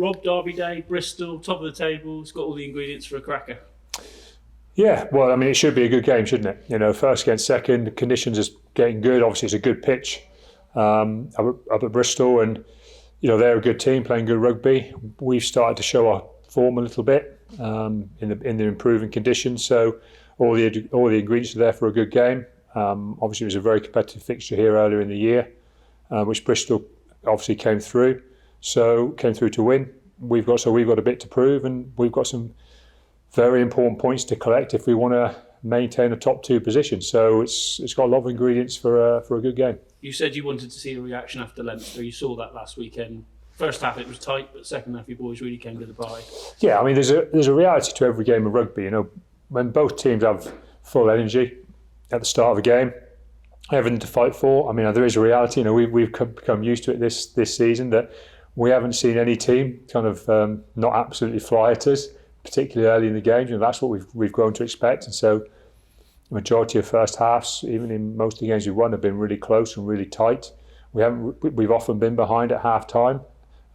Rob, Derby Day, Bristol, top of the table. It's got all the ingredients for a cracker. Yeah, well, I mean, it should be a good game, shouldn't it? You know, first against second, the conditions is getting good. Obviously, it's a good pitch up at Bristol, and you know they're a good team playing good rugby. We've started to show our form a little bit in the improving conditions. So all the ingredients are there for a good game. Obviously, it was a very competitive fixture here earlier in the year, which Bristol obviously came through to win. We've got a bit to prove, and we've got some very important points to collect if we want to maintain a top 2 position. So it's got a lot of ingredients for a good game. You said you wanted to see a reaction after Leinster. You saw that last weekend. First half it was tight, but second half you boys really came to the party. Yeah, I mean there's a reality to every game of rugby. You know, when both teams have full energy at the start of a game, everything to fight for. I mean there is a reality. You know, we've become used to it this season that we haven't seen any team kind of not absolutely fly at us, particularly early in the game. You know, that's what we've grown to expect, and so the majority of first halves, even in most of the games we've won, have been really close and really tight. We've often been behind at half time.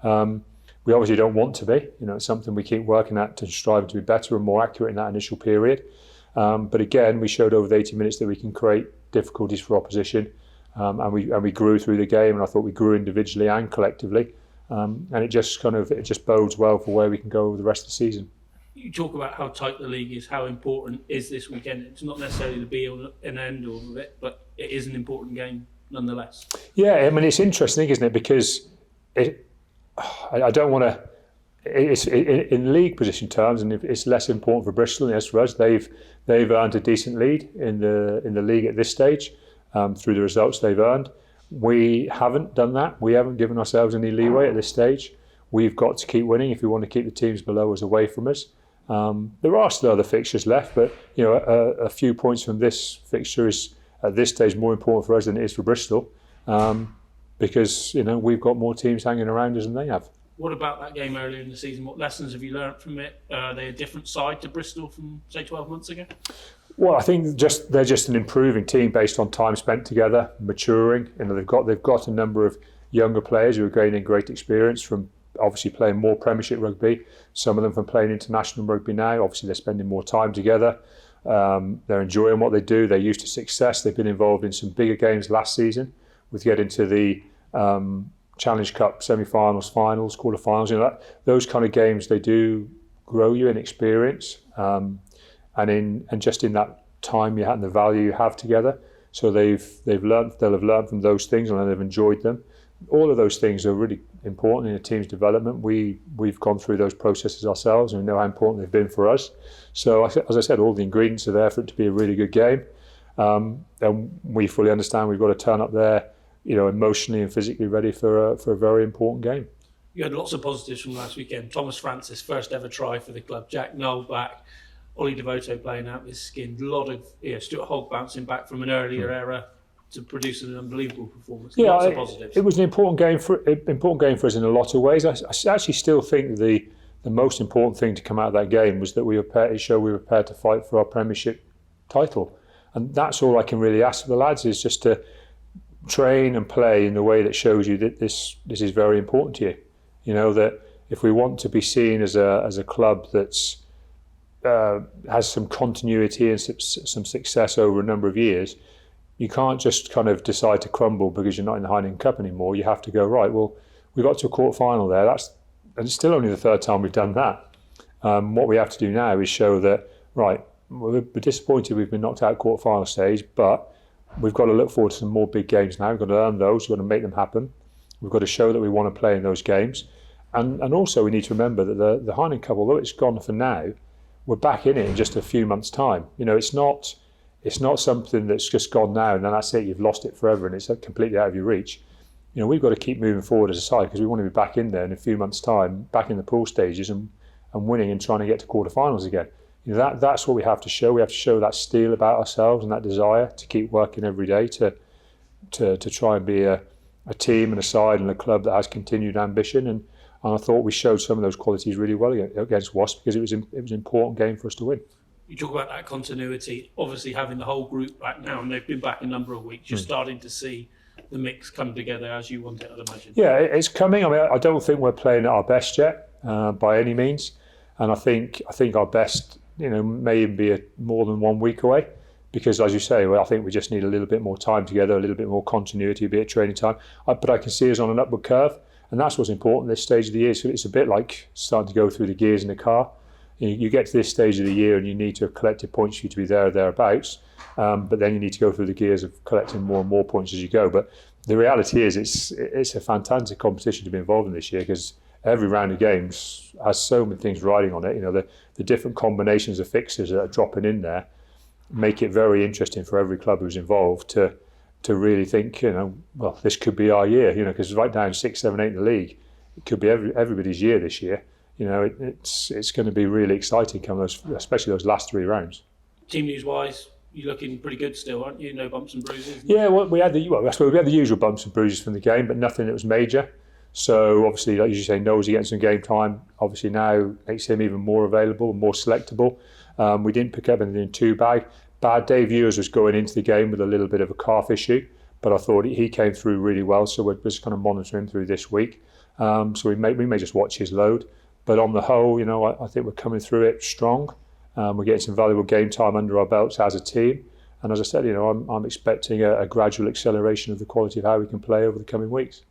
We obviously don't want to be. You know, it's something we keep working at to strive to be better and more accurate in that initial period. But again, we showed over the 80 minutes that we can create difficulties for opposition, and we grew through the game. And I thought we grew individually and collectively, and it just bodes well for where we can go over the rest of the season. You talk about how tight the league is, how important is this weekend. It's not necessarily the be all and end all of it, but it is an important game nonetheless. Yeah, I mean it's interesting, isn't it? Because I don't want to. It's in league position terms, and it's less important for Bristol than it is for us. They've earned a decent lead in the league at this stage through the results they've earned. We haven't done that. We haven't given ourselves any leeway at this stage. We've got to keep winning if we want to keep the teams below us away from us. There are still other fixtures left, but you know, a few points from this fixture is at this stage more important for us than it is for Bristol, because you know we've got more teams hanging around us than they have. What about that game earlier in the season? What lessons have you learnt from it? Are they a different side to Bristol from say 12 months ago? Well, I think they're just an improving team based on time spent together, maturing. You know, they've got a number of younger players who are gaining great experience from obviously playing more Premiership rugby, some of them from playing international rugby now. Obviously they're spending more time together, they're enjoying what they do, they're used to success. They've been involved in some bigger games last season with getting to the Challenge Cup semi-finals, finals, quarter-finals. You know, those kind of games, they do grow you in experience, and just in that time you have and the value you have together. So they'll have learned from those things, and they've enjoyed them. All of those things are really important in a team's development. We've gone through those processes ourselves, and we know how important they've been for us. So as I said, all the ingredients are there for it to be a really good game, and we fully understand we've got to turn up there, you know, emotionally and physically ready for a very important game. You had lots of positives from last weekend. Thomas Francis, first ever try for the club. Jack Noel back. Ollie Devoto playing out his skin. A lot of Stuart Hogg bouncing back from an earlier era to produce an unbelievable performance. Yeah, lots of positives. It was an important game for us in a lot of ways. I actually still think the most important thing to come out of that game was that we were prepared to fight for our Premiership title, and that's all I can really ask of the lads, is just to train and play in the way that shows you that this is very important to you. You know, that if we want to be seen as a club that's has some continuity and some success over a number of years, you can't just kind of decide to crumble because you're not in the Heineken Cup anymore. You have to go, right, well, we got to a quarter final there. And it's still only the third time we've done that. What we have to do now is show that, right, we're disappointed we've been knocked out quarter final stage, but we've got to look forward to some more big games now. We've got to earn those. We've got to make them happen. We've got to show that we want to play in those games. And also we need to remember that the Heineken Cup, although it's gone for now, we're back in it in just a few months' time. You know, it's not something that's just gone now and then that's it, you've lost it forever and it's completely out of your reach. You know, we've got to keep moving forward as a side because we want to be back in there in a few months' time, back in the pool stages and winning and trying to get to quarterfinals again. You know, that's what we have to show. We have to show that steel about ourselves and that desire to keep working every day to try and be a team and a side and a club that has continued ambition. And I thought we showed some of those qualities really well against Wasps because it was an important game for us to win. You talk about that continuity, obviously having the whole group back now, and they've been back a number of weeks. You're starting to see the mix come together as you want it, I'd imagine. Yeah, it's coming. I mean, I don't think we're playing at our best yet. by any means. And I think our best, may even be more than 1 week away. Because, as you say, I think we just need a little bit more time together, a little bit more continuity, a bit of training time. But I can see us on an upward curve, and that's what's important at this stage of the year. So it's a bit like starting to go through the gears in a car. You get to this stage of the year, and you need to have collected points for you to be there or thereabouts. But then you need to go through the gears of collecting more and more points as you go. But the reality is, it's a fantastic competition to be involved in this year, because every round of games has so many things riding on it. The different combinations of fixtures that are dropping in there make it very interesting for every club who's involved to really think, well, this could be our year, because right down 6, 7, 8 in the league, it could be everybody's year this year. It's going to be really exciting especially those last 3 rounds. Team news wise, you're looking pretty good still, aren't you? No bumps and bruises? Yeah, we had the usual bumps and bruises from the game, but nothing that was major. So obviously, like you say, Nosey getting some game time, obviously now makes him even more available, more selectable. We didn't pick up anything too bad. Dave Ewers was going into the game with a little bit of a calf issue, but I thought he came through really well, so we're just kind of monitoring him through this week. So we may just watch his load. But on the whole, I think we're coming through it strong. We're getting some valuable game time under our belts as a team. And as I said, I'm expecting a gradual acceleration of the quality of how we can play over the coming weeks.